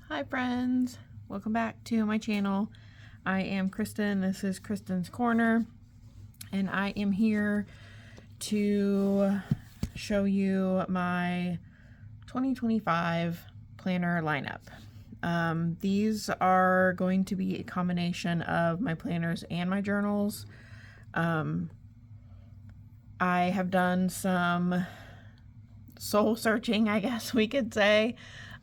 Hi friends, welcome back to my channel. I am Kristen, this is Kristen's Corner, and I am here to show you my 2025 planner lineup. These are going to be a combination of my planners and my journals. I have done some soul searching, I guess we could say,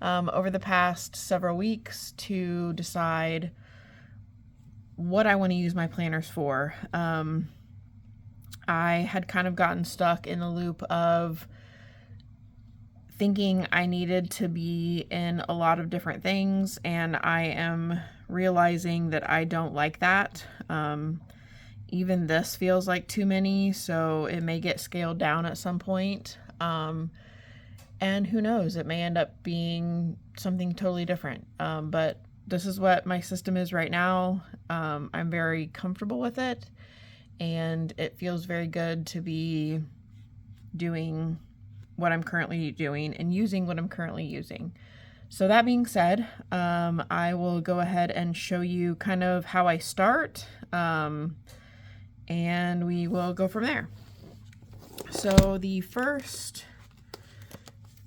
over the past several weeks to decide what I want to use my planners for. I had kind of gotten stuck in the loop of thinking I needed to be in a lot of different things, and I am realizing that I don't like that. Even this feels like too many, so it may get scaled down at some point. And who knows, it may end up being something totally different. But this is what my system is right now. I'm very comfortable with it, and it feels very good to be doing what I'm currently doing and using what I'm currently using. So that being said, I will go ahead and show you kind of how I start, and we will go from there. So the first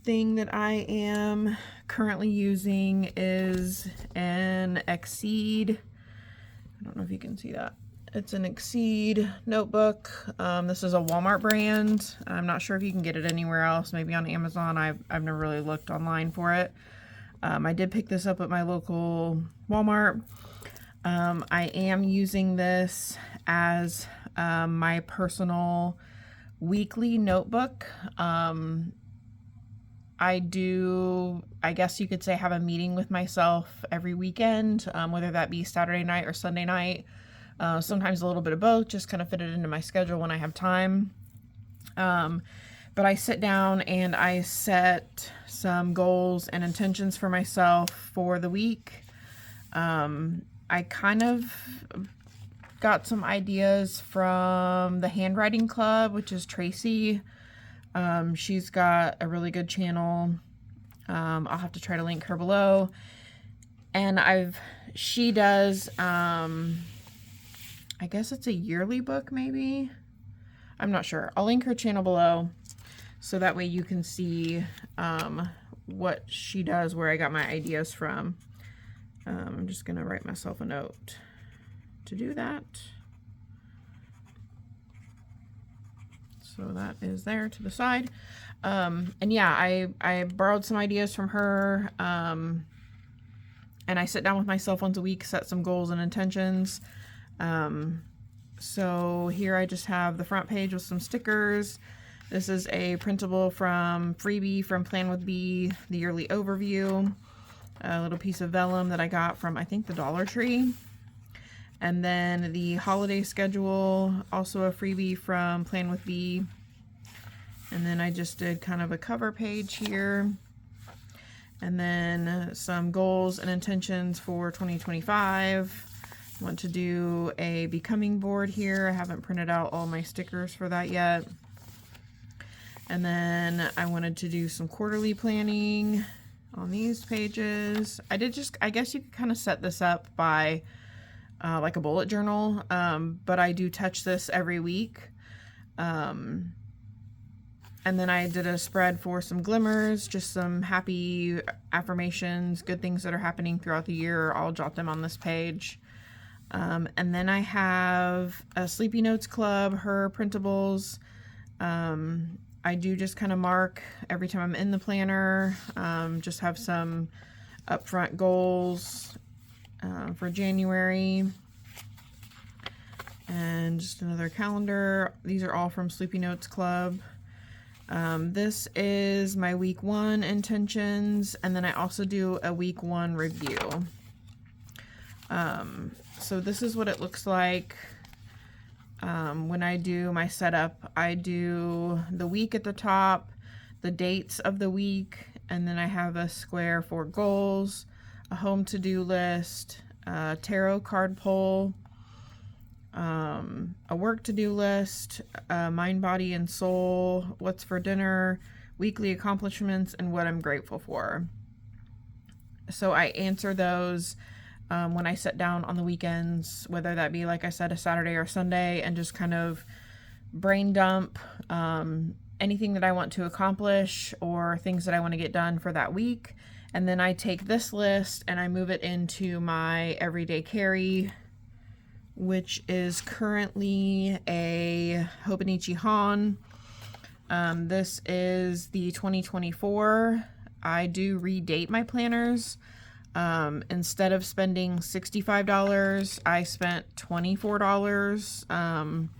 thing that I am currently using is an Exceed. I don't know if you can see that. It's an Exceed notebook. This is a Walmart brand. I'm not sure if you can get it anywhere else, maybe on Amazon. I've never really looked online for it. I did pick this up at my local Walmart. I am using this as my personal weekly notebook. I guess you could say, have a meeting with myself every weekend, whether that be Saturday night or Sunday night. Sometimes a little bit of both, just kind of fit it into my schedule when I have time. But I sit down and I set some goals and intentions for myself for the week. I kind of got some ideas from the Handwriting Club, which is Tracy. She's got a really good channel. I'll have to try to link her below. And she does, I guess it's a yearly book, maybe. I'm not sure. I'll link her channel below so that way you can see what she does, where I got my ideas from. I'm just going to write myself a note to do that. So that is there to the side. And yeah, I borrowed some ideas from her. And I sit down with myself once a week, set some goals and intentions. So here I just have the front page with some stickers. This is a printable from freebie from Plan with Bee, the yearly overview. A little piece of vellum that I got from, I think, the Dollar Tree. And then the holiday schedule, also a freebie from Plan with Bee. And then I just did kind of a cover page here. And then some goals and intentions for 2025. I want to do a becoming board here. I haven't printed out all my stickers for that yet. And then I wanted to do some quarterly planning on these pages. I guess you could kind of set this up by like a bullet journal, but I do touch this every week. And then I did a spread for some glimmers, just some happy affirmations, good things that are happening throughout the year. I'll jot them on this page. And then I have a Sleepy Notes Club, her printables. I do just kind of mark every time I'm in the planner, just have some upfront goals for January. And just another calendar. These are all from Sleepy Notes Club. This is my week 1 intentions, and then I also do a week 1 review. So this is what it looks like when I do my setup. I do the week at the top, the dates of the week, and then I have a square for goals, a home to-do list, a tarot card pull, a work to-do list, mind, body, and soul, what's for dinner, weekly accomplishments, and what I'm grateful for. So I answer those when I sit down on the weekends, whether that be, like I said, a Saturday or Sunday, and just kind of brain dump anything that I want to accomplish or things that I want to get done for that week. And then I take this list and I move it into my everyday carry, which is currently a Hobonichi HON. This is the 2024. I do redate my planners. Instead of spending $65, I spent $24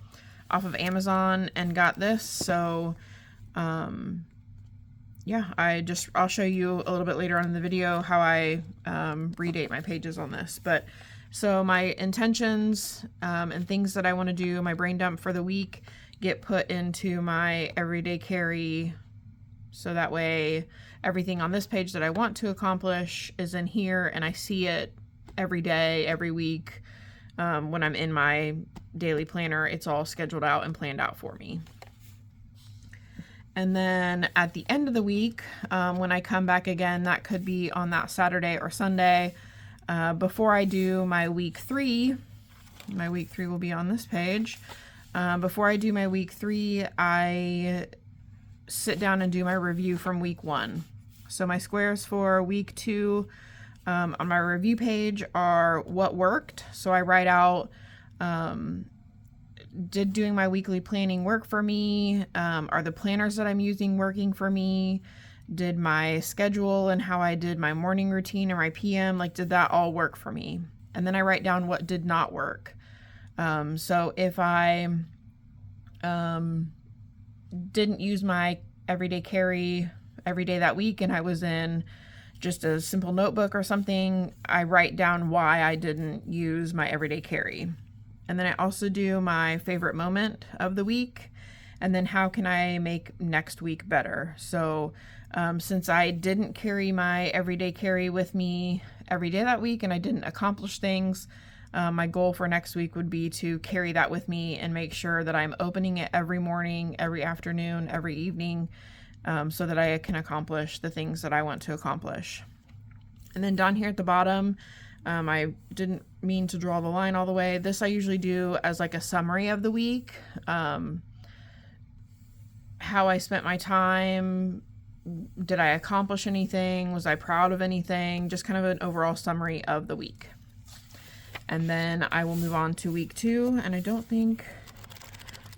off of Amazon and got this. So yeah, I'll show you a little bit later on in the video how I redate my pages on this. But so my intentions and things that I want to do, my brain dump for the week, get put into my everyday carry. So that way everything on this page that I want to accomplish is in here and I see it every day, every week. When I'm in my daily planner, it's all scheduled out and planned out for me. And then at the end of the week, when I come back again, that could be on that Saturday or Sunday, before I do my week 3 will be on this page. Before I do my week 3, I sit down and do my review from week 1. So my squares for week 2 on my review page are what worked. So I write out, did doing my weekly planning work for me? Are the planners that I'm using working for me? Did my schedule and how I did my morning routine or my PM, like, did that all work for me? And then I write down what did not work. So if I didn't use my everyday carry every day that week and I was in just a simple notebook or something, I write down why I didn't use my everyday carry. And then I also do my favorite moment of the week, and then how can I make next week better. So since I didn't carry my everyday carry with me every day that week and I didn't accomplish things, my goal for next week would be to carry that with me and make sure that I'm opening it every morning, every afternoon, every evening, so that I can accomplish the things that I want to accomplish. And then down here at the bottom, I didn't mean to draw the line all the way. This I usually do as like a summary of the week, how I spent my time, did I accomplish anything, was I proud of anything, just kind of an overall summary of the week. And then I will move on to week 2, and I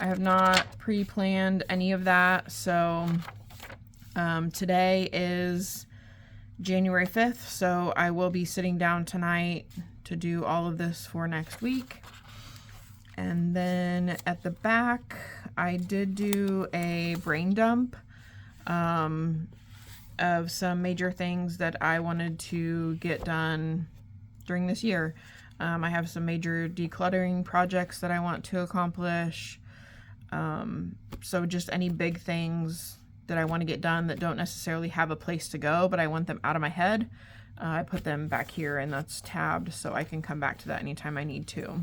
have not pre-planned any of that. So today is January 5th, so I will be sitting down tonight to do all of this for next week. And then at the back, I did do a brain dump of some major things that I wanted to get done during this year. I have some major decluttering projects that I want to accomplish. So just any big things that I want to get done that don't necessarily have a place to go, but I want them out of my head. I put them back here and that's tabbed so I can come back to that anytime I need to.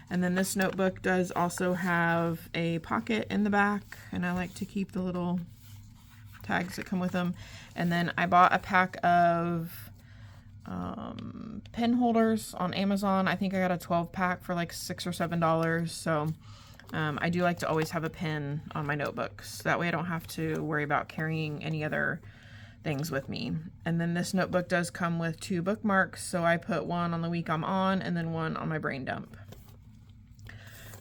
And then this notebook does also have a pocket in the back, and I like to keep the little tags that come with them. And then I bought a pack of pen holders on Amazon. I think I got a 12 pack for like $6 or $7. So I do like to always have a pen on my notebooks. That way I don't have to worry about carrying any other things with me. And then this notebook does come with 2 bookmarks. So I put one on the week I'm on and then one on my brain dump.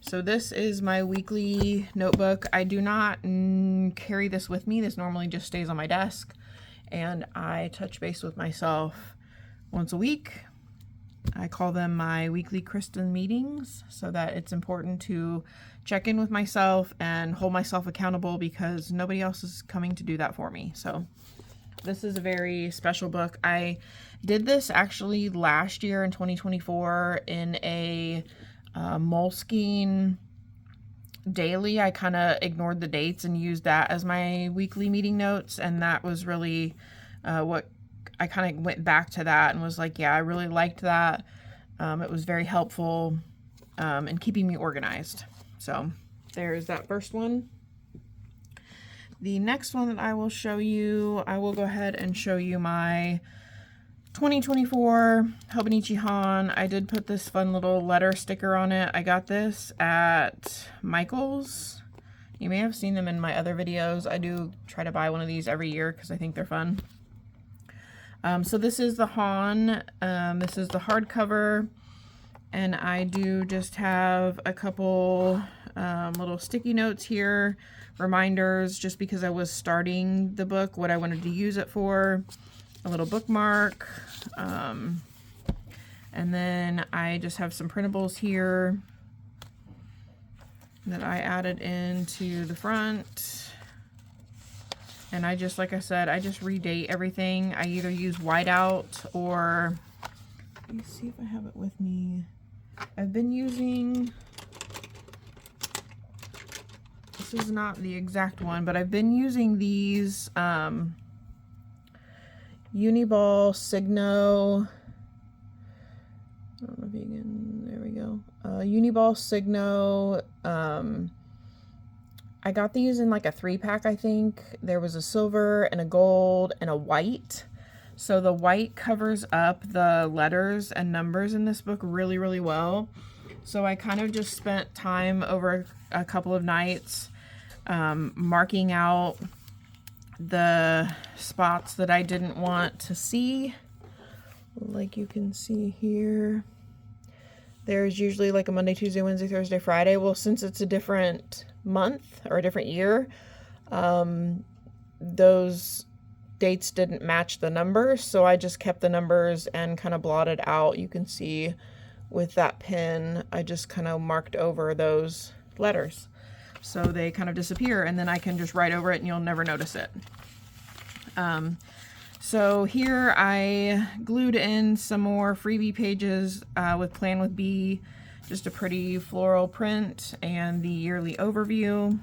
So this is my weekly notebook. I do not carry this with me. This normally just stays on my desk, and I touch base with myself once a week. I call them my weekly Kristen meetings, so that it's important to check in with myself and hold myself accountable because nobody else is coming to do that for me. So this is a very special book. I did this actually last year in 2024 in a Moleskine daily. I kind of ignored the dates and used that as my weekly meeting notes, and that was really what I kind of went back to that and was like, yeah, I really liked that. It was very helpful in keeping me organized. So there's that first one. The next one that I will show you, I will go ahead and show you my 2024 Hobonichi HON. I did put this fun little letter sticker on it. I got this at Michael's. You may have seen them in my other videos. I do try to buy one of these every year because I think they're fun. So this is the HON. This is the hardcover. And I do just have a couple little sticky notes here, reminders, just because I was starting the book, what I wanted to use it for, a little bookmark, and then I just have some printables here that I added into the front. And I just, like I said, I just redate everything. I either use whiteout or, let me see if I have it with me. I've been using, this is not the exact one, but I've been using these Uniball Signo, I don't know if you can, there we go, Uniball Signo, I got these in like a 3-pack, I think. There was a silver and a gold and a white. So the white covers up the letters and numbers in this book really, really well. So I kind of just spent time over a couple of nights marking out the spots that I didn't want to see. Like you can see here, there's usually like a Monday, Tuesday, Wednesday, Thursday, Friday. Well, since it's a different month or a different year, those dates didn't match the numbers, so I just kept the numbers and kind of blotted out. You can see with that pen, I just kind of marked over those letters. So they kind of disappear, and then I can just write over it and you'll never notice it. So here I glued in some more freebie pages with Plan with B, just a pretty floral print and the yearly overview.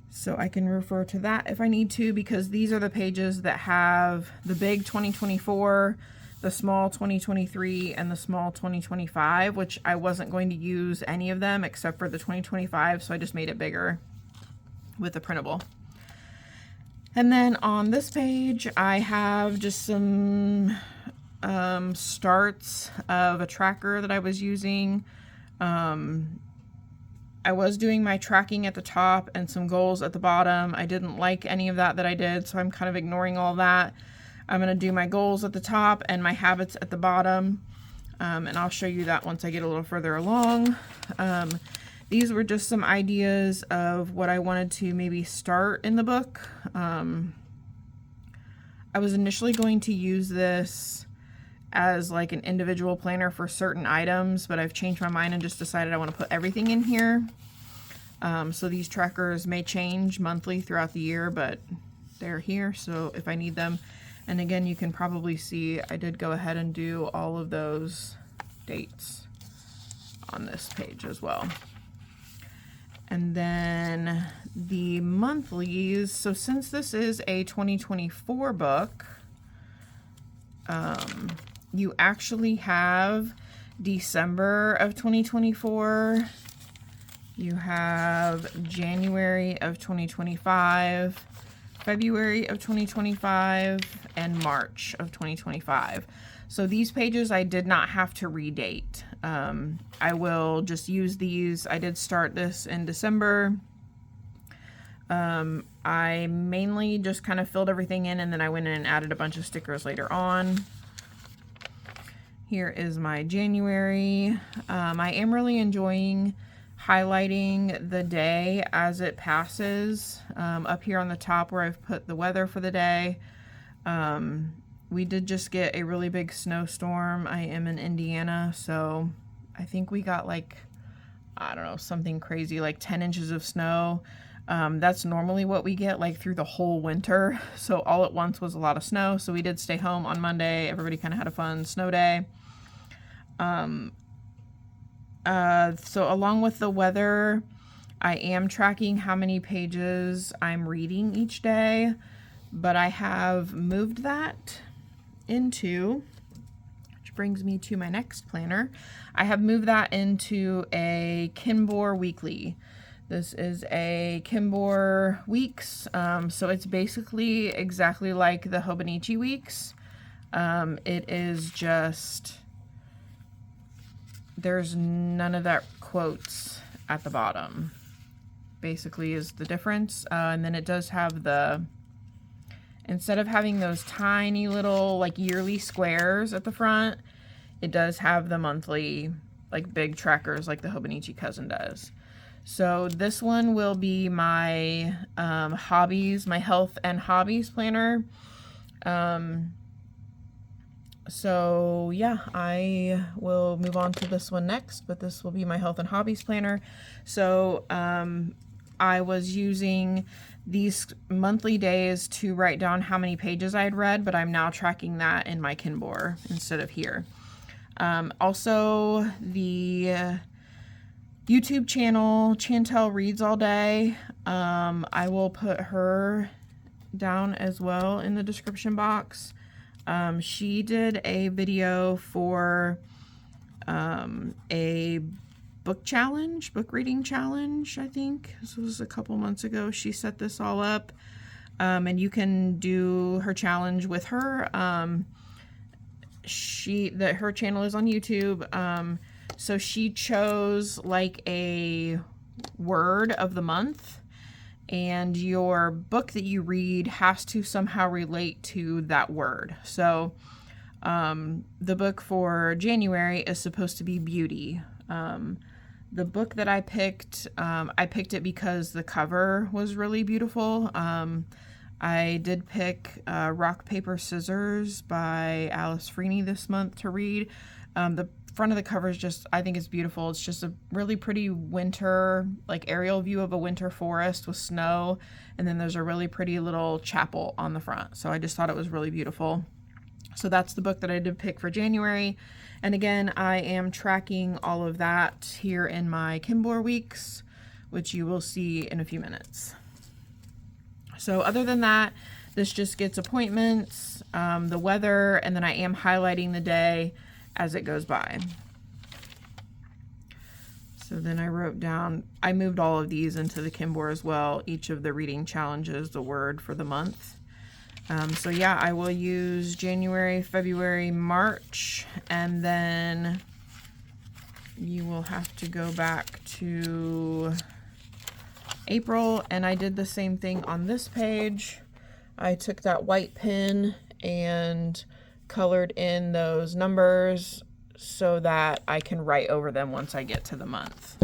So I can refer to that if I need to, because these are the pages that have the big 2024, the small 2023, and the small 2025, which I wasn't going to use any of them except for the 2025, so I just made it bigger with the printable. And then on this page, I have just some starts of a tracker that I was using. I was doing my tracking at the top and some goals at the bottom. I didn't like any of that I did, so I'm kind of ignoring all that. I'm going to do my goals at the top and my habits at the bottom, and I'll show you that once I get a little further along. These were just some ideas of what I wanted to maybe start in the book. I was initially going to use this as like an individual planner for certain items, but I've changed my mind and just decided I want to put everything in here. So these trackers may change monthly throughout the year, but they're here, so if I need them. And again, you can probably see I did go ahead and do all of those dates on this page as well. And then the monthlies, so since this is a 2024 book, you actually have December of 2024, you have January of 2025, February of 2025, and March of 2025. So these pages I did not have to redate. I will just use these. I did start this in December. I mainly just kind of filled everything in, and then I went in and added a bunch of stickers later on. Here is my January. I am really enjoying highlighting the day as it passes. Up here on the top where I've put the weather for the day. We did just get a really big snowstorm. I am in Indiana, so I think we got like, I don't know, something crazy, like 10 inches of snow. That's normally what we get like through the whole winter. So all at once was a lot of snow. So we did stay home on Monday. Everybody kind of had a fun snow day. So along with the weather, I am tracking how many pages I'm reading each day, but I have moved that into, which brings me to my next planner. I have moved that into a Kinbor weekly. This is a Kinbor Weeks, so it's basically exactly like the Hobonichi Weeks. It is just, there's none of that quotes at the bottom, basically is the difference. And then it does have the, instead of having those tiny little like yearly squares at the front, it does have the monthly like big trackers like the Hobonichi cousin does. So this one will be my hobbies, my health and hobbies planner. So yeah, I will move on to this one next, but this will be my health and hobbies planner. So I was using these monthly days to write down how many pages I had read, but I'm now tracking that in my Kinbor instead of here. Also, the YouTube channel, Chantelreadsallday, I will put her down as well in the description box. She did a video for a book challenge, book reading challenge, I think. This was a couple months ago. She set this all up, and you can do her challenge with her. Her channel is on YouTube. So she chose like a word of the month, and your book that you read has to somehow relate to that word. So the book for January is supposed to be beauty. The book that I picked it because the cover was really beautiful. I did pick Rock, Paper, Scissors by Alice Freeney this month to read. The front of the cover is just, I think it's beautiful. It's just a really pretty winter, like aerial view of a winter forest with snow. And then there's a really pretty little chapel on the front. So I just thought it was really beautiful. So that's the book that I did pick for January. And again, I am tracking all of that here in my Kinbor Weeks, which you will see in a few minutes. So other than that, this just gets appointments, the weather, and then I am highlighting the day as it goes by. So then I wrote down, I moved all of these into the Kinbor as well, each of the reading challenges, the word for the month. So yeah, I will use January, February, March, and then you will have to go back to April, and I did the same thing on this page. I took that white pen and colored in those numbers so that I can write over them once I get to the month.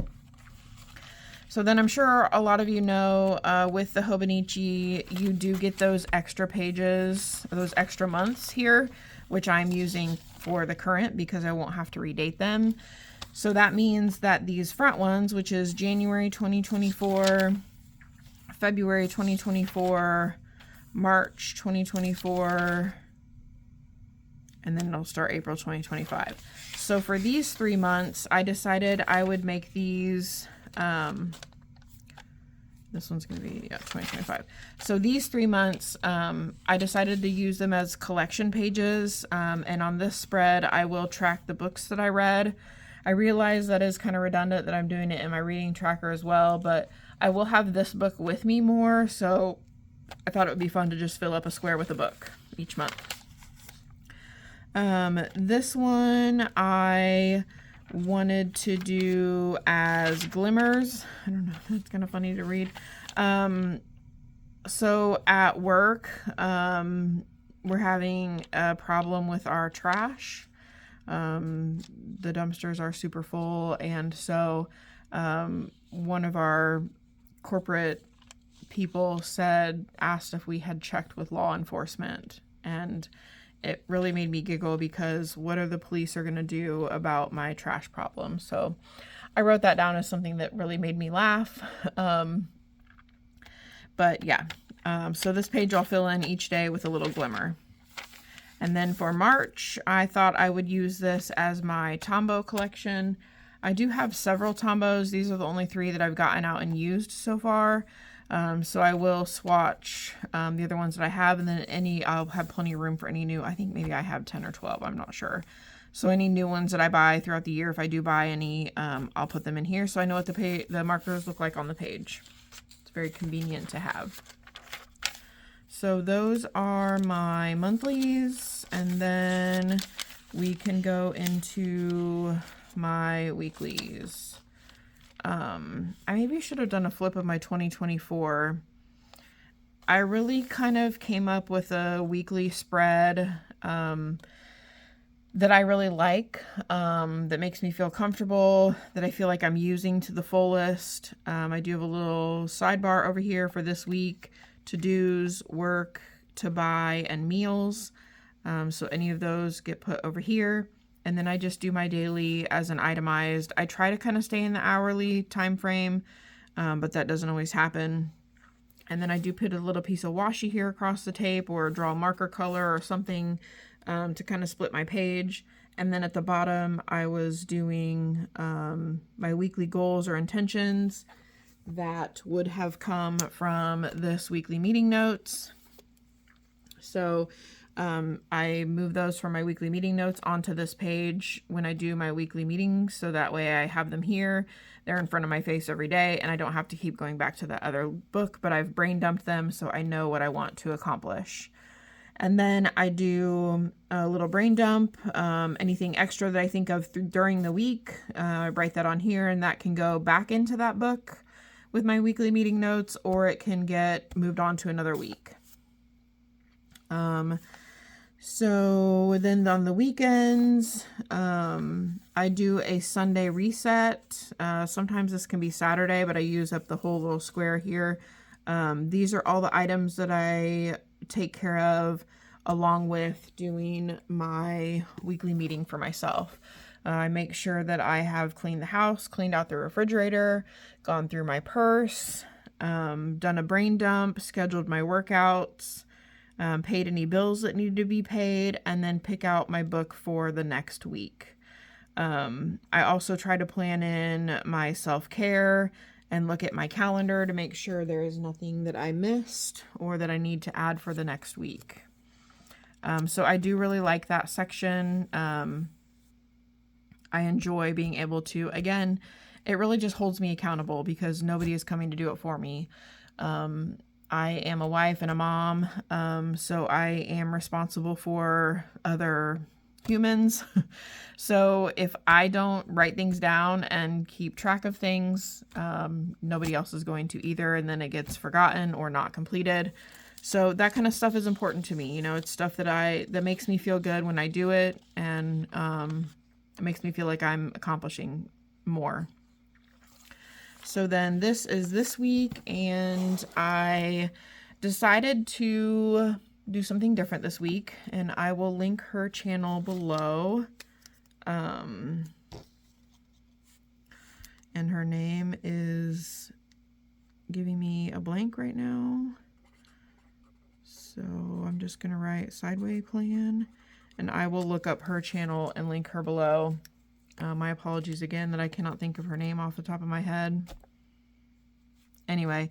So then I'm sure a lot of you know with the Hobonichi, you do get those extra pages, those extra months here, which I'm using for the current because I won't have to redate them. So that means that these front ones, which is January 2024, February 2024, March 2024, and then it'll start April 2025. So for these 3 months, I decided I would make these, this one's going to be 2025. So these 3 months, I decided to use them as collection pages. And on this spread, I will track the books that I read. I realize that is kind of redundant that I'm doing it in my reading tracker as well, but I will have this book with me more. So I thought it would be fun to just fill up a square with a book each month. This one I wanted to do as glimmers. I don't know, it's kind of funny to read. So at work, we're having a problem with our trash. The dumpsters are super full, and so one of our corporate people asked if we had checked with law enforcement, and it really made me giggle because what are the police are going to do about my trash problem? So I wrote that down as something that really made me laugh. But yeah, so this page I'll fill in each day with a little glimmer. And then for March, I thought I would use this as my Tombow collection. I do have several Tombows. These are the only 3 that I've gotten out and used so far. So I will swatch the other ones that I have, and then I'll have plenty of room for any new. I think maybe I have 10 or 12, I'm not sure. So any new ones that I buy throughout the year, if I do buy any, I'll put them in here so I know what the markers look like on the page. It's very convenient to have. So those are my monthlies. and then we can go into my weeklies. I maybe should have done a flip of my 2024. I really kind of came up with a weekly spread that I really like, that makes me feel comfortable, that I feel like I'm using to the fullest. I do have a little sidebar over here for this week: to-dos, work, to buy, and meals. So any of those get put over here. And then I just do my daily as an itemized. I try to kind of stay in the hourly time frame, but that doesn't always happen. And then I do put a little piece of washi here across the tape, or draw a marker color or something to kind of split my page. And then at the bottom, I was doing my weekly goals or intentions that would have come from this weekly meeting notes. So I move those from my weekly meeting notes onto this page when I do my weekly meetings, so that way I have them here. They're in front of my face every day, and I don't have to keep going back to the other book, but I've brain dumped them so I know what I want to accomplish. And then I do a little brain dump, anything extra that I think of during the week. I write that on here, and that can go back into that book with my weekly meeting notes, or it can get moved on to another week. So then on the weekends, I do a Sunday reset. Sometimes this can be Saturday, but I use up the whole little square here. These are all the items that I take care of along with doing my weekly meeting for myself. I make sure that I have cleaned the house, cleaned out the refrigerator, gone through my purse, done a brain dump, scheduled my workouts, paid any bills that needed to be paid, and then pick out my book for the next week. I also try to plan in my self-care and look at my calendar to make sure there is nothing that I missed or that I need to add for the next week. So I do really like that section. I enjoy being able to, again, it really just holds me accountable because nobody is coming to do it for me. I am a wife and a mom, so I am responsible for other humans. So if I don't write things down and keep track of things, nobody else is going to either, and then it gets forgotten or not completed. So that kind of stuff is important to me. You know, it's stuff that makes me feel good when I do it, and it makes me feel like I'm accomplishing more. So then this is this week, and I decided to do something different this week, and I will link her channel below. And her name is giving me a blank right now. So I'm just going to write Sideway Plan, and I will look up her channel and link her below. My apologies again that I cannot think of her name off the top of my head. Anyway,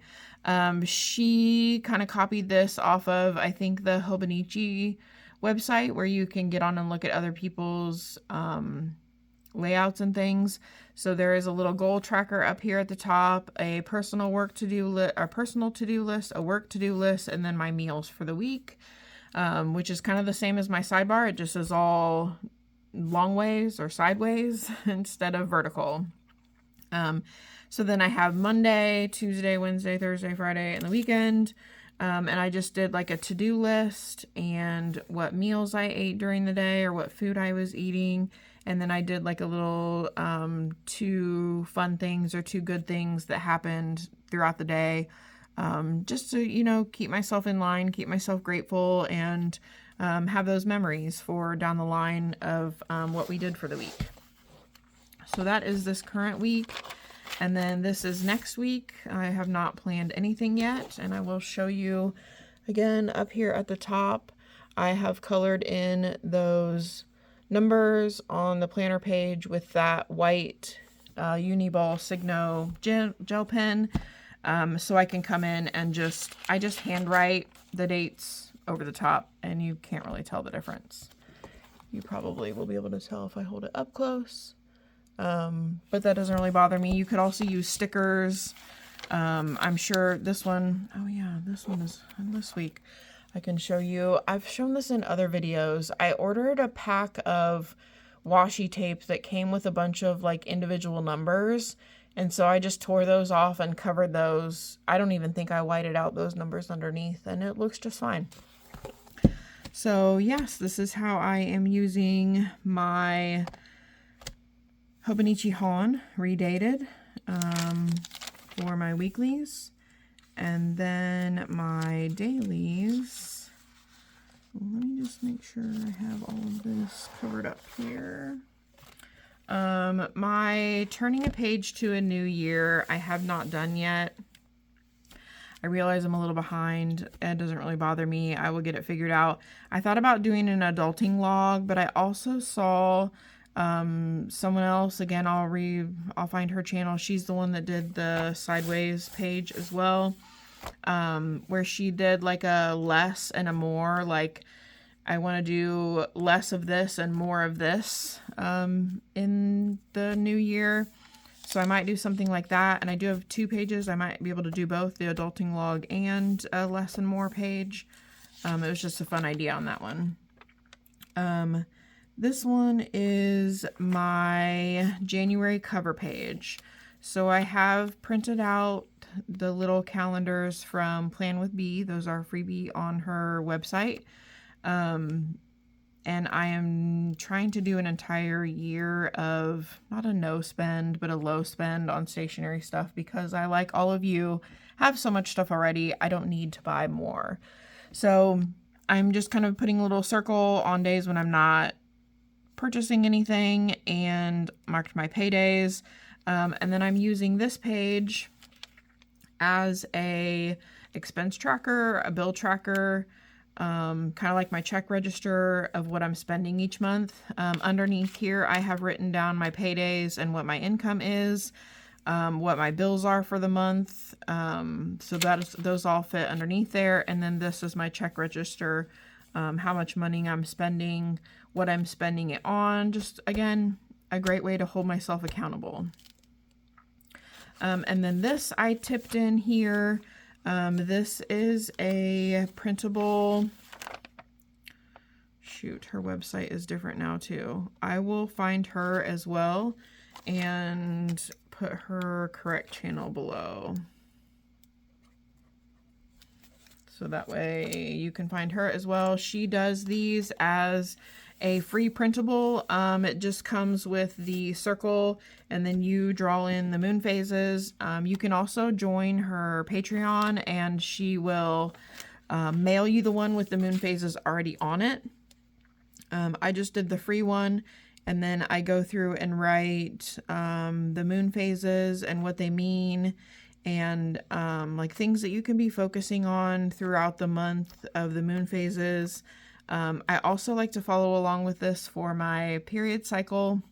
she kind of copied this off of, I think, the Hobonichi website, where you can get on and look at other people's layouts and things. So there is a little goal tracker up here at the top, a personal to-do list, a work to-do list, and then my meals for the week, which is kind of the same as my sidebar. It just is all long ways or sideways instead of vertical. So then I have Monday, Tuesday, Wednesday, Thursday, Friday, and the weekend. And I just did like a to-do list and what meals I ate during the day or what food I was eating. And then I did like a little 2 fun things or 2 good things that happened throughout the day. Just to, you know, keep myself in line, keep myself grateful, and have those memories for down the line of what we did for the week. So that is this current week. And then this is next week. I have not planned anything yet, and I will show you again up here at the top. I have colored in those numbers on the planner page with that white Uniball Signo gel pen, so I can come in and I just handwrite the dates over the top, and you can't really tell the difference. You probably will be able to tell if I hold it up close. But that doesn't really bother me. You could also use stickers. I'm sure this one, oh yeah, this one is this week. I can show you. I've shown this in other videos. I ordered a pack of washi tape that came with a bunch of like individual numbers. And so I just tore those off and covered those. I don't even think I whited out those numbers underneath, and it looks just fine. So yes, this is how I am using my Hobonichi HON redated for my weeklies. And then my dailies, let me just make sure I have all of this covered up here. My turning a page to a new year, I have not done yet. I realize I'm a little behind. It doesn't really bother me. I will get it figured out. I thought about doing an adulting log, but I also saw someone else, again, I'll find her channel. She's the one that did the sideways page as well, where she did like a less and a more, like I want to do less of this and more of this in the new year. So I might do something like that. And I do have 2 pages. I might be able to do both the adulting log and a less and more page. It was just a fun idea on that one. This one is my January cover page. So I have printed out the little calendars from Plan with Bee. Those are freebie on her website. And I am trying to do an entire year of not a no spend, but a low spend on stationery stuff, because I, like all of you, have so much stuff already. I don't need to buy more. So I'm just kind of putting a little circle on days when I'm not purchasing anything and marked my paydays. And then I'm using this page as a expense tracker, a bill tracker, kind of like my check register of what I'm spending each month. Underneath here, I have written down my paydays and what my income is, what my bills are for the month. So those all fit underneath there. And then this is my check register, how much money I'm spending, what I'm spending it on. Just, again, a great way to hold myself accountable. And then this I tipped in here. This is a printable, shoot, her website is different now too. I will find her as well and put her correct channel below. So that way you can find her as well. She does these as a free printable. It just comes with the circle and then you draw in the moon phases. You can also join her Patreon and she will mail you the one with the moon phases already on it. I just did the free one, and then I go through and write the moon phases and what they mean, and like things that you can be focusing on throughout the month of the moon phases. I also like to follow along with this for my period cycle.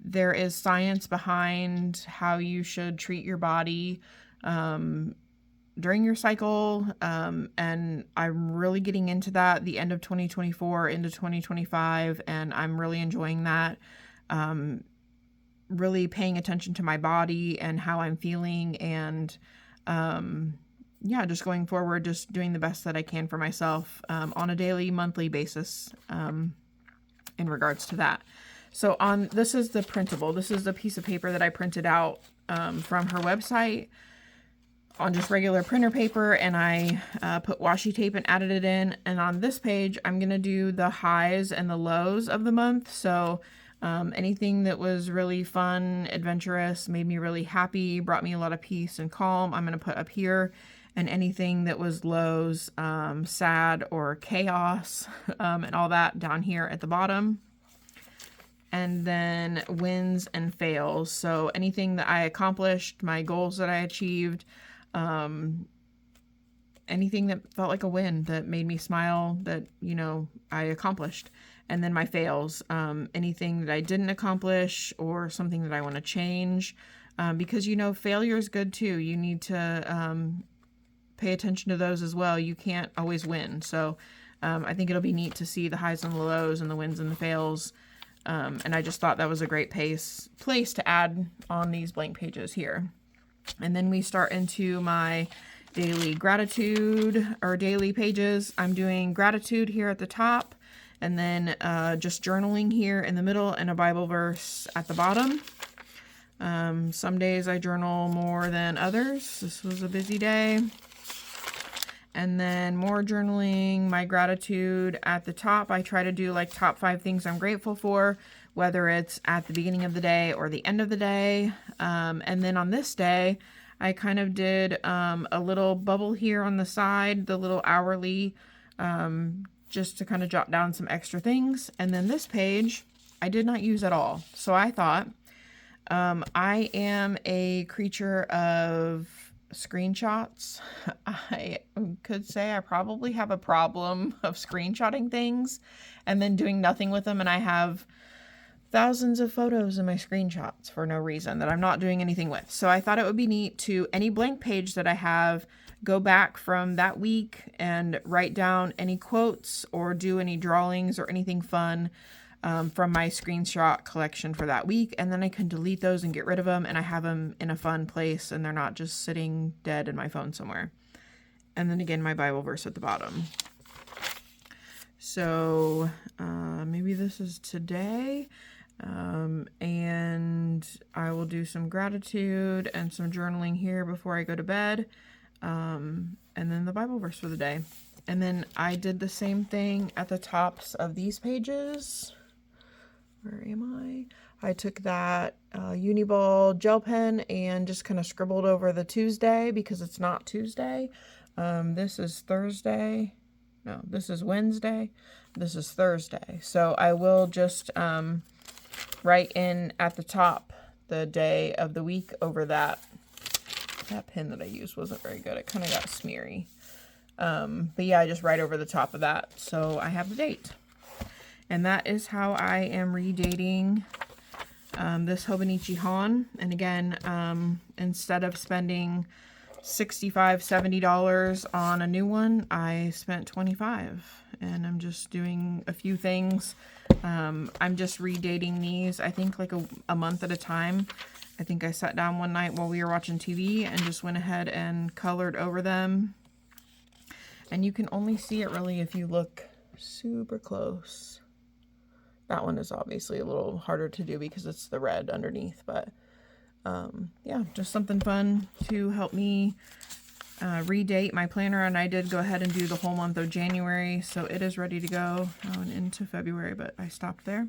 There is science behind how you should treat your body during your cycle, and I'm really getting into that the end of 2024 into 2025, and I'm really enjoying that. Really paying attention to my body and how I'm feeling, and yeah, just going forward, just doing the best that I can for myself on a daily, monthly basis in regards to that. So this is the printable. This is the piece of paper that I printed out from her website on just regular printer paper, and I put washi tape and added it in. And on this page, I'm going to do the highs and the lows of the month. So anything that was really fun, adventurous, made me really happy, brought me a lot of peace and calm, I'm going to put up here. And anything that was lows, sad, or chaos, and all that down here at the bottom. And then wins and fails. So anything that I accomplished, my goals that I achieved, anything that felt like a win, that made me smile, that, you know, I accomplished. And then my fails, anything that I didn't accomplish or something that I want to change, because, you know, failure is good too. You need to pay attention to those as well. You can't always win. So I think it'll be neat to see the highs and the lows and the wins and the fails. And I just thought that was a great place to add on these blank pages here. And then we start into my daily gratitude or daily pages. I'm doing gratitude here at the top, and then just journaling here in the middle and a Bible verse at the bottom. Some days I journal more than others. This was a busy day. And then more journaling, my gratitude at the top. I try to do like top 5 things I'm grateful for, whether it's at the beginning of the day or the end of the day. And then on this day, I kind of did a little bubble here on the side, the little hourly, just to kind of jot down some extra things. And then this page, I did not use at all. So I thought, I am a creature of screenshots. I could say I probably have a problem of screenshotting things and then doing nothing with them, and I have thousands of photos in my screenshots for no reason that I'm not doing anything with. So I thought it would be neat to, any blank page that I have, go back from that week and write down any quotes or do any drawings or anything fun from my screenshot collection for that week, and then I can delete those and get rid of them, and I have them in a fun place and they're not just sitting dead in my phone somewhere. And then again, my Bible verse at the bottom. So maybe this is today, and I will do some gratitude and some journaling here before I go to bed, and then the Bible verse for the day. And then I did the same thing at the tops of these pages. Where am I took that Uniball gel pen and just kind of scribbled over the Tuesday because it's not Tuesday. This is Thursday. No, this is Wednesday. This is Thursday. So I will just write in at the top the day of the week over that. That pen that I used wasn't very good. It kind of got smeary. But yeah, I just write over the top of that so I have the date. And that is how I am redating this Hobonichi HON. And again, instead of spending $65, $70 on a new one, I spent $25. And I'm just doing a few things. I'm just redating these, I think like a month at a time. I think I sat down one night while we were watching TV and just went ahead and colored over them. And you can only see it really if you look super close. That one is obviously a little harder to do because it's the red underneath, but yeah, just something fun to help me redate my planner. And I did go ahead and do the whole month of January, so it is ready to go and into February, but I stopped there.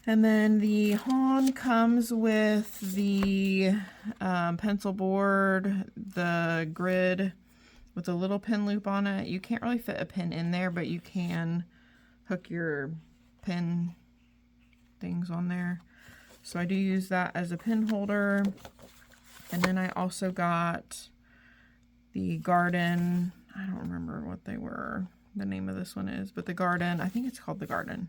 And then the HON comes with the pencil board, the grid with a little pin loop on it. You can't really fit a pin in there, but you can hook your pin things on there. So I do use that as a pin holder. And then I also got the garden. I don't remember what they were, the name of this one is, but the garden, I think it's called the garden.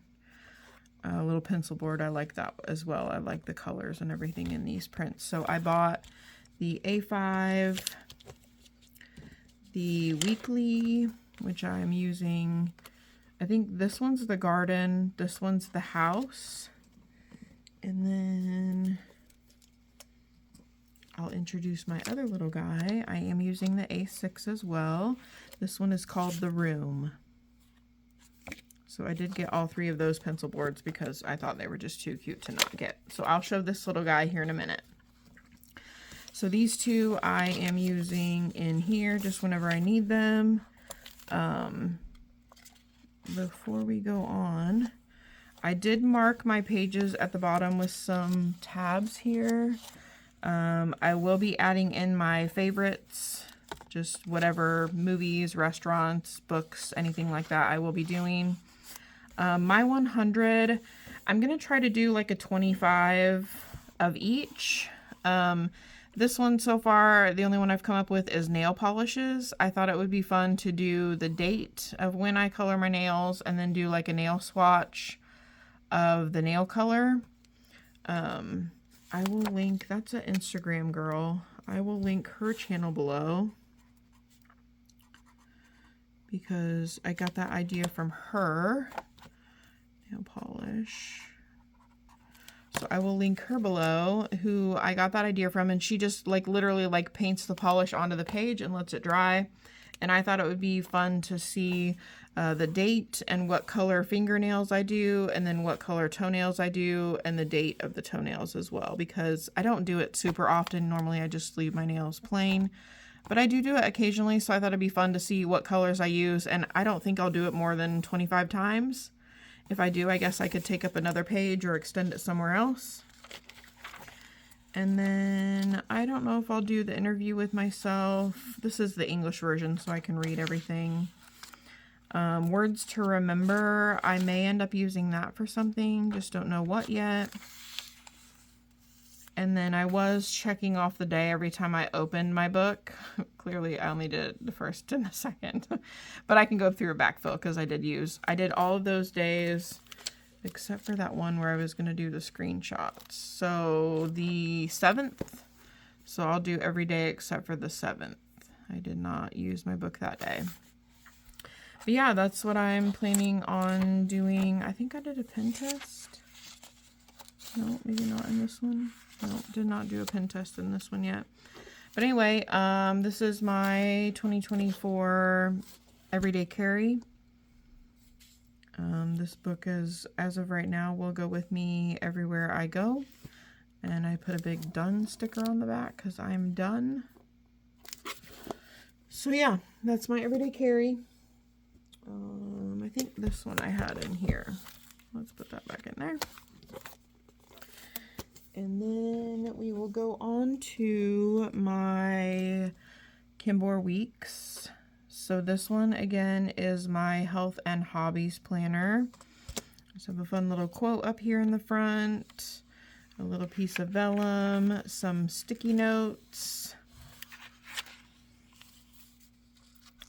A little pencil board. I like that as well. I like the colors and everything in these prints. So I bought the A5, the weekly, which I'm using. I think this one's the garden, this one's the house, and then I'll introduce my other little guy. I am using the A6 as well. This one is called the room. So I did get all 3 of those pencil boards because I thought they were just too cute to not get. So I'll show this little guy here in a minute. So these 2 I am using in here just whenever I need them. Before we go on, I did mark my pages at the bottom with some tabs here. I will be adding in my favorites, just whatever movies, restaurants, books, anything like that I will be doing. My 100, I'm going to try to do like a 25 of each. This one so far, the only one I've come up with is nail polishes. I thought it would be fun to do the date of when I color my nails and then do like a nail swatch of the nail color. I will link, that's an Instagram girl. I will link her channel below because I got that idea from her. Nail polish. So I will link her below, who I got that idea from, and she just like literally like paints the polish onto the page and lets it dry. And I thought it would be fun to see the date and what color fingernails I do, and then what color toenails I do, and the date of the toenails as well, because I don't do it super often. Normally I just leave my nails plain, but I do it occasionally, so I thought it'd be fun to see what colors I use, and I don't think I'll do it more than 25 times. If I do, I guess I could take up another page or extend it somewhere else. And then I don't know if I'll do the interview with myself. This is the English version, so I can read everything. Words to remember. I may end up using that for something. Just don't know what yet. And then I was checking off the day every time I opened my book. Clearly, I only did the first and the second. But I can go through a backfill because I did all of those days except for that one where I was going to do the screenshots. So the 7th. So I'll do every day except for the 7th. I did not use my book that day. But yeah, that's what I'm planning on doing. I think I did a pen test. No, maybe not in this one. No, did not do a pen test in this one yet. But anyway, this is my 2024 Everyday Carry. This book is, as of right now, will go with me everywhere I go. And I put a big done sticker on the back because I'm done. So yeah, that's my Everyday Carry. I think this one I had in here. Let's put that back in there. And then we will go on to my Kinbor Weeks. So this one again is my health and hobbies planner. Just have a fun little quote up here in the front, a little piece of vellum, some sticky notes,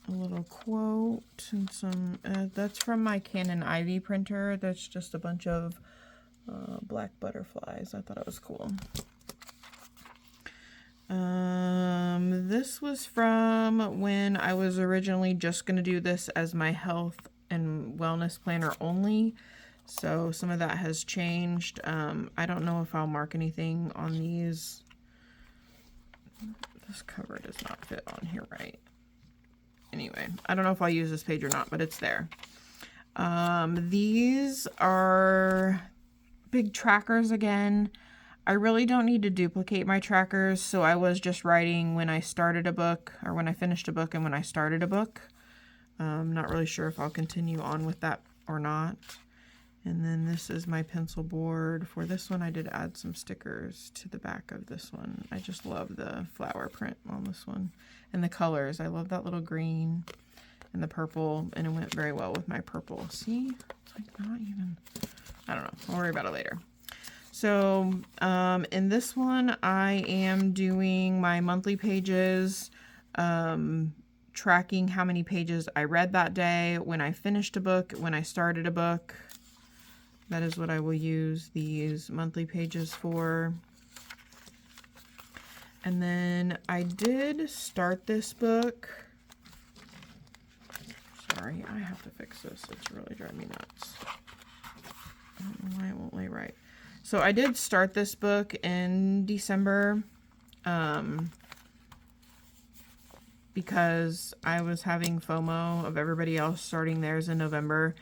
a little quote, and some, that's from my Canon Ivy printer. That's just a bunch of black butterflies. I thought it was cool. This was from when I was originally just going to do this as my health and wellness planner only. So some of that has changed. I don't know if I'll mark anything on these. This cover does not fit on here right. Anyway, I don't know if I'll use this page or not, but it's there. These are big trackers again. I really don't need to duplicate my trackers, so I was just writing when I started a book, or when I finished a book, and when I started a book. I'm not really sure if I'll continue on with that or not. And then this is my pencil board. For this one, I did add some stickers to the back of this one. I just love the flower print on this one. And the colors. I love that little green and the purple, and it went very well with my purple. See? It's like not even... I don't know. I'll worry about it later. So in this one, I am doing my monthly pages, tracking how many pages I read that day, when I finished a book, when I started a book. That is what I will use these monthly pages for. And then I did start this book. Sorry, I have to fix this. It's really driving me nuts. I don't know why it won't lay right. So I did start this book in December because I was having FOMO of everybody else starting theirs in November.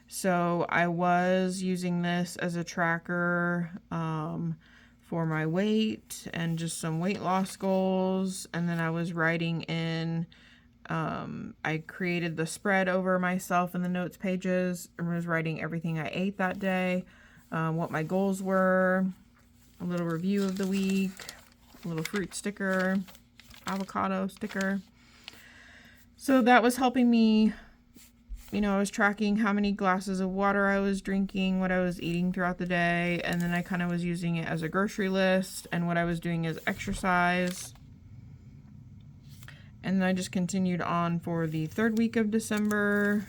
So I was using this as a tracker for my weight and just some weight loss goals. And then I was writing in, I created the spread over myself in the notes pages and was writing everything I ate that day. What my goals were, a little review of the week, a little fruit sticker, avocado sticker. So that was helping me, you know, I was tracking how many glasses of water I was drinking, what I was eating throughout the day, and then I kind of was using it as a grocery list, and what I was doing is exercise. And then I just continued on for the 3rd week of December.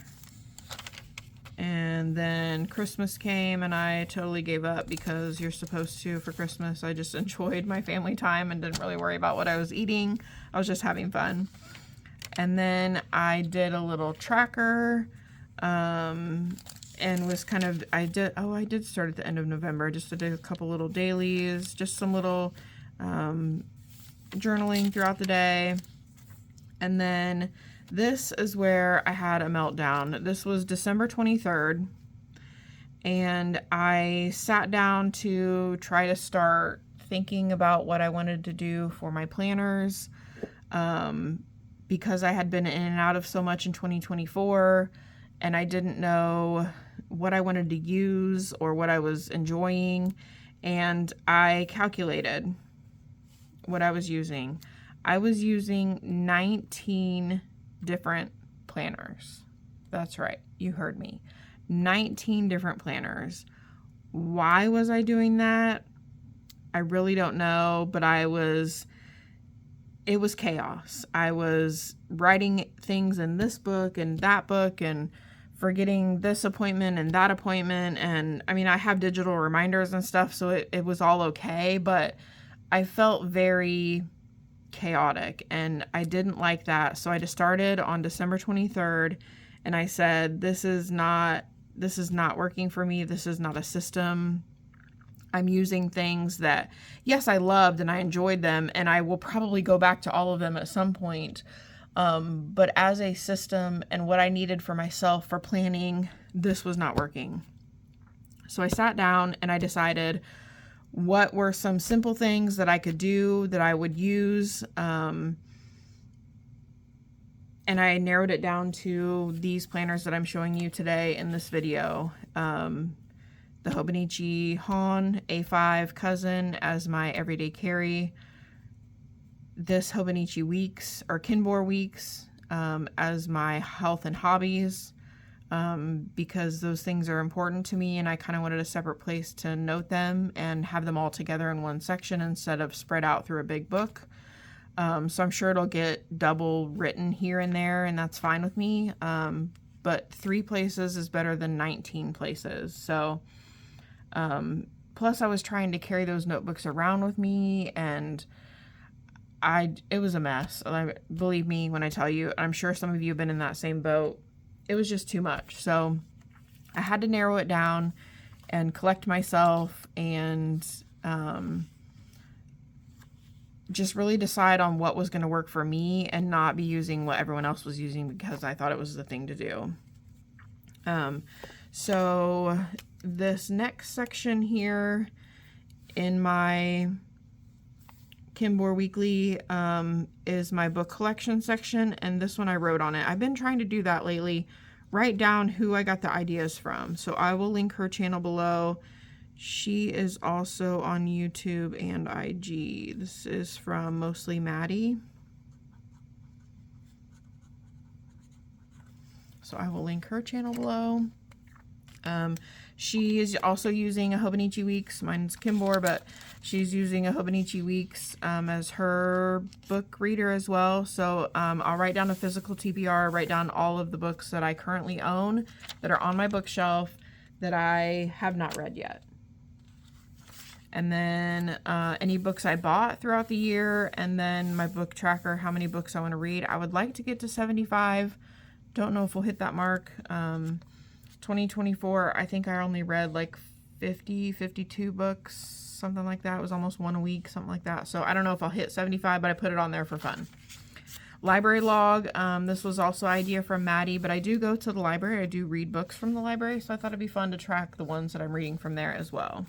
And then Christmas came and I totally gave up because you're supposed to for Christmas. I just enjoyed my family time and didn't really worry about what I was eating. I was just having fun. And then I did a little tracker. And and was kind of, I did start at the end of November. I just did a couple little dailies, just some little journaling throughout the day. And then this is where I had a meltdown. This was December 23rd. And I sat down to try to start thinking about what I wanted to do for my planners, because I had been in and out of so much in 2024, and I didn't know what I wanted to use or what I was enjoying. And I calculated what I was using. I was using 19 different planners. That's right, you heard me. 19 different planners. Why was I doing that? I really don't know, but it was chaos. I was writing things in this book and that book and forgetting this appointment and that appointment. And I mean, I have digital reminders and stuff, so it was all okay, but I felt very chaotic and I didn't like that. So I just started on December 23rd and I said, this is not working for me. This is not a system. I'm using things that, yes, I loved and I enjoyed them, and I will probably go back to all of them at some point. But as a system and what I needed for myself for planning, this was not working. So I sat down and I decided what were some simple things that I could do that I would use. And I narrowed it down to these planners that I'm showing you today in this video. The Hobonichi HON A5 Cousin as my everyday carry. This Hobonichi Weeks or Kinbor Weeks as my health and hobbies, because those things are important to me and I kind of wanted a separate place to note them and have them all together in one section instead of spread out through a big book. So I'm sure it'll get double written here and there, and that's fine with me. But 3 places is better than 19 places. So, plus I was trying to carry those notebooks around with me, and it was a mess. Believe me when I tell you, I'm sure some of you have been in that same boat. It was just too much. So I had to narrow it down and collect myself and, just really decide on what was going to work for me and not be using what everyone else was using because I thought it was the thing to do. So this next section here in my Kinbor Weekly is my book collection section, and this one I wrote on it. I've been trying to do that lately, write down who I got the ideas from. So I will link her channel below. She is also on YouTube and IG. This is from Mostly Maddie. So I will link her channel below. She is also using a Hobonichi Weeks. Mine's Kinbor, but she's using a Hobonichi Weeks as her book reader as well. So I'll write down a physical TBR, write down all of the books that I currently own that are on my bookshelf that I have not read yet. And then any books I bought throughout the year, and then my book tracker, how many books I want to read. I would like to get to 75. Don't know if we'll hit that mark. 2024, I think I only read like 52 books, something like that. It was almost one a week, something like that. So I don't know if I'll hit 75, but I put it on there for fun. Library log. This was also an idea from Maddie, but I do go to the library. I do read books from the library, so I thought it'd be fun to track the ones that I'm reading from there as well.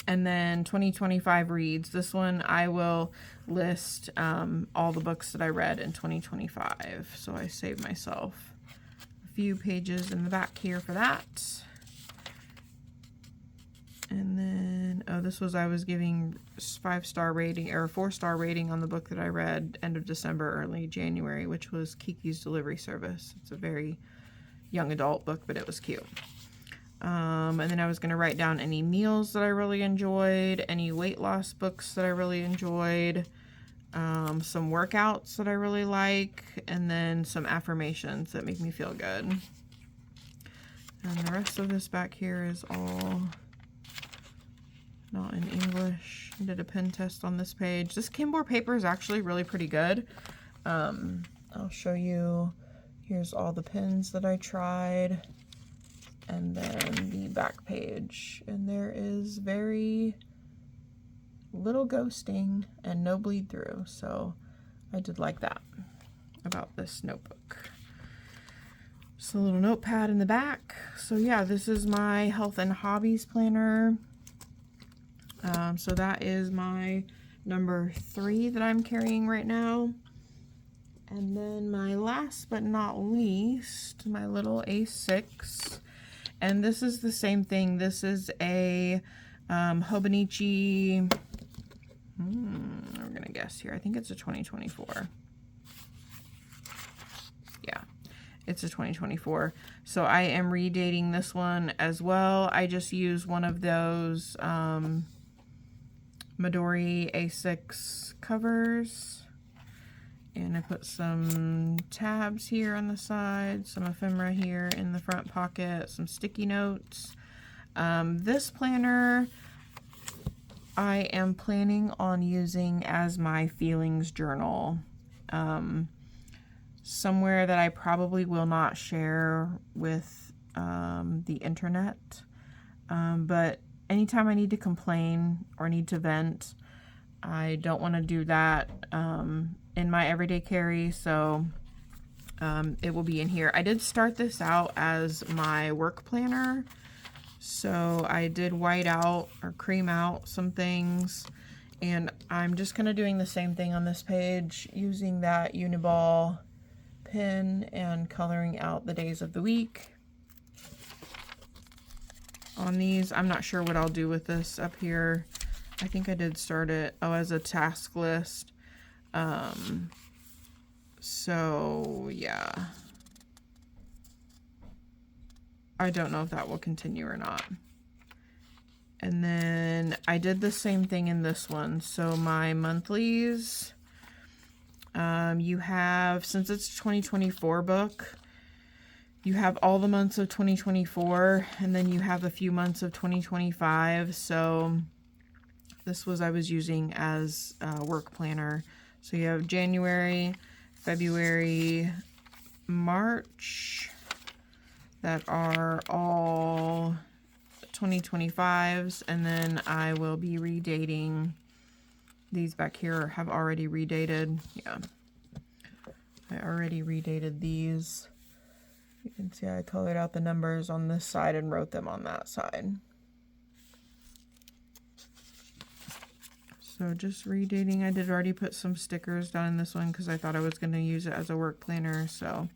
And then 2025 reads. This one I will list all the books that I read in 2025. So I saved myself a few pages in the back here for that. And then, this was, I was giving 5-star rating or 4-star rating on the book that I read end of December, early January, which was Kiki's Delivery Service. It's a very young adult book, but it was cute. And then I was going to write down any meals that I really enjoyed, any weight loss books that I really enjoyed, some workouts that I really like, and then some affirmations that make me feel good. And the rest of this back here is all not in English. I did a pen test on this page. This Kinbor paper is actually really pretty good. I'll show you Here's all the pins that I tried, and then the back page. And there is very little ghosting and no bleed through, so I did like that about this notebook. Just a little notepad in the back. So yeah, this is my health and hobbies planner. So that is my number 3 that I'm carrying right now. And then my last but not least, my little A6. And this is the same thing. This is a Hobonichi, I'm going to guess here. I think it's a 2024. Yeah, it's a 2024. So I am redating this one as well. I just use one of those Midori A6 covers. And I put some tabs here on the side, some ephemera here in the front pocket, some sticky notes. This planner I am planning on using as my feelings journal. Somewhere that I probably will not share with the internet. But anytime I need to complain or need to vent, I don't want to do that in my everyday carry, so it will be in here. I did start this out as my work planner, so I did white out or cream out some things, and I'm just kind of doing the same thing on this page, using that Uniball pen and coloring out the days of the week. On these, I'm not sure what I'll do with this up here. I think I did start it, as a task list. So yeah, I don't know if that will continue or not. And then I did the same thing in this one. So my monthlies, you have, since it's a 2024 book, you have all the months of 2024, and then you have a few months of 2025. So this I was using as a work planner. So you have January, February, March, that are all 2025s, and then I will be redating these back here, have already redated. Yeah, I already redated these. You can see I colored out the numbers on this side and wrote them on that side. So just redating. I did already put some stickers down in this one because I thought I was going to use it as a work planner. So,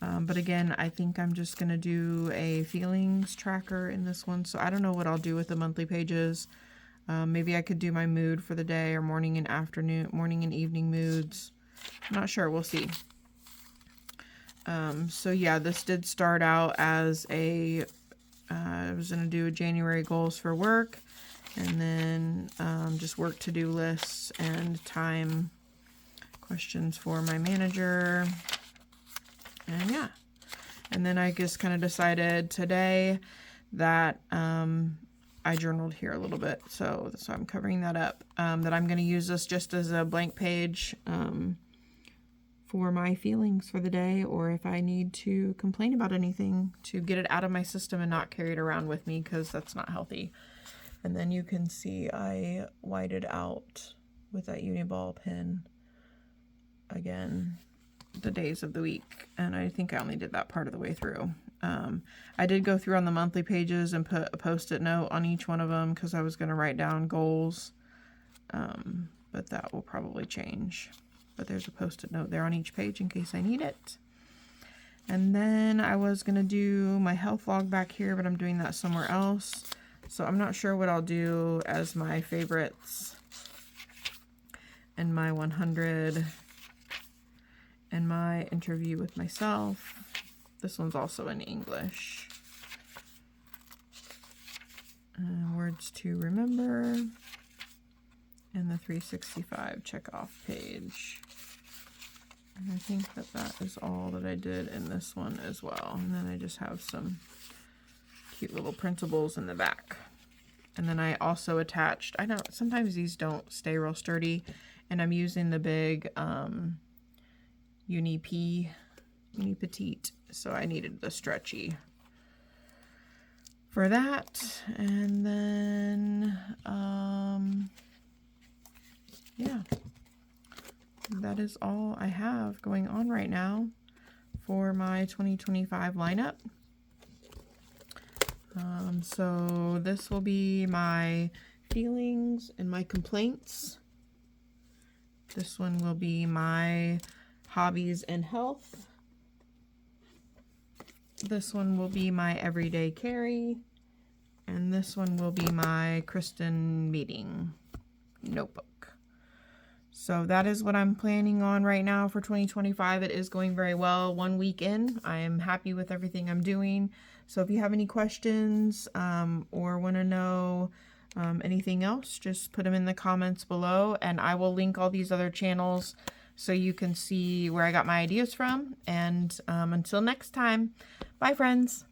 but again, I think I'm just going to do a feelings tracker in this one. So I don't know what I'll do with the monthly pages. Maybe I could do my mood for the day, or morning and afternoon, morning and evening moods. I'm not sure. We'll see. So yeah, this did start out as I was going to do a January goals for work. And then just work to-do lists and time questions for my manager. And yeah. And then I just kind of decided today that I journaled here a little bit. So I'm covering that up. That I'm going to use this just as a blank page for my feelings for the day, or if I need to complain about anything, to get it out of my system and not carry it around with me, because that's not healthy. And then you can see I whited out with that Uniball pen again the days of the week, and I think I only did that part of the way through. I did go through on the monthly pages and put a post-it note on each one of them because I was going to write down goals, but that will probably change. But there's a post-it note there on each page in case I need it. And then I was going to do my health log back here, but I'm doing that somewhere else. So I'm not sure what I'll do as my favorites and my 100 and my interview with myself. This one's also in English. Words to remember. And the 365 check off page. And I think that is all that I did in this one as well. And then I just have some cute little printables in the back. And then I also attached, I know sometimes these don't stay real sturdy, and I'm using the big Uni P mini petite, so I needed the stretchy for that. And then yeah, that is all I have going on right now for my 2025 lineup. So this will be my feelings and my complaints. This one will be my hobbies and health. This one will be my everyday carry. And this one will be my Kristen meeting notebook. So that is what I'm planning on right now for 2025. It is going very well. 1 week in, I am happy with everything I'm doing. So if you have any questions or want to know anything else, just put them in the comments below, and I will link all these other channels so you can see where I got my ideas from. And until next time, bye friends.